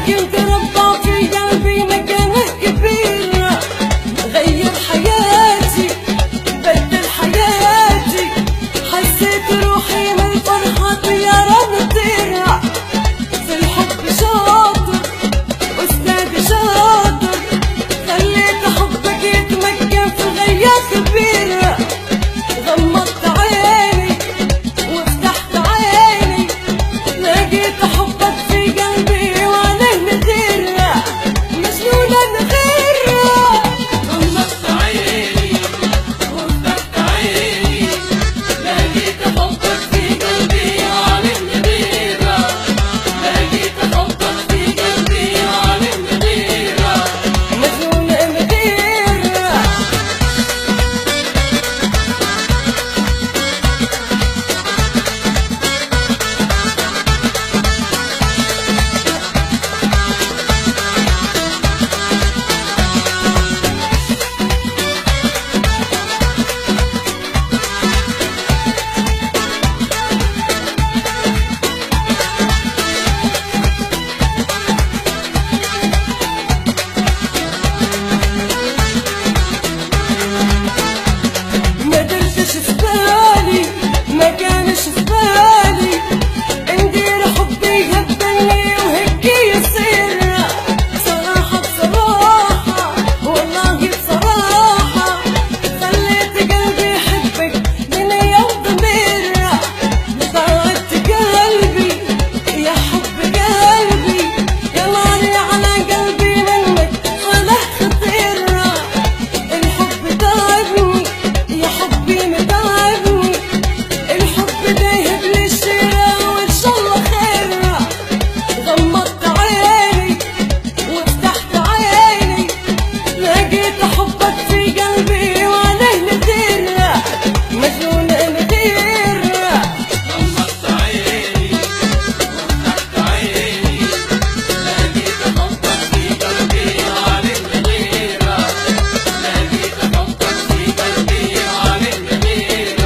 لكن تربى في قلبي مكانه كبير. غير حياتي بدل حياتي، حسيت روحي من الفرحة طيارة نطير. في الحب شاطر أستاذ شاطر، خليت حبك يتمكن في غير كبير. غمضت عيني وفتحت عيني، لقيت حبك في قلبي وعليه نغير، مجنونة نغير. غمضت عيني وفتحت عيني، لقيت حبك في قلبي وعليه نغير، لقيت حبك في قلبي وعليه نغير، مجنونة نغير. ما درتش في بالي، ما كانش في بالي ندير حبي هبني وهيك يصير. بصراحة بصراحة والله بصراحة، خليت قلبي يحبك دنيا وضمير. ضاعت قلبي يا حب قلبي، يا ناري على قلبي منك ولا خطير. الحب تعبني يا حبي متعبني، الحب دايب للشراء وان شاء الله خير. غمضت عيني وفتحت عيني، لقيت حبك في قلبي وعليه نغير، مجنونة نغير. غمضت عيني وفتحت عيني، لقيت حبك في قلبي وعليه نغير، لقيت حبك في قلبي وعليه نغير،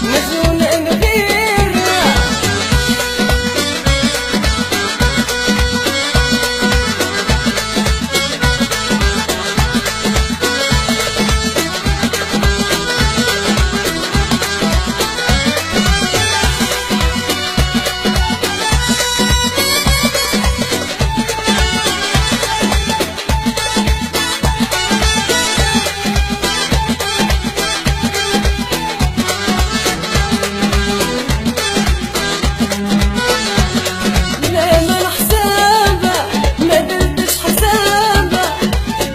مجنونة نغير. لا ما حسابة ما درتش حسابة،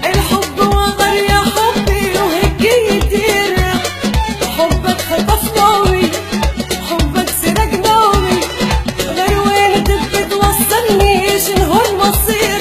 الحب وغر يا حبي وهيك يدير. حبك خطف نومي، حبك سرق نومي، غير وين تبي توصلني شنو المصير.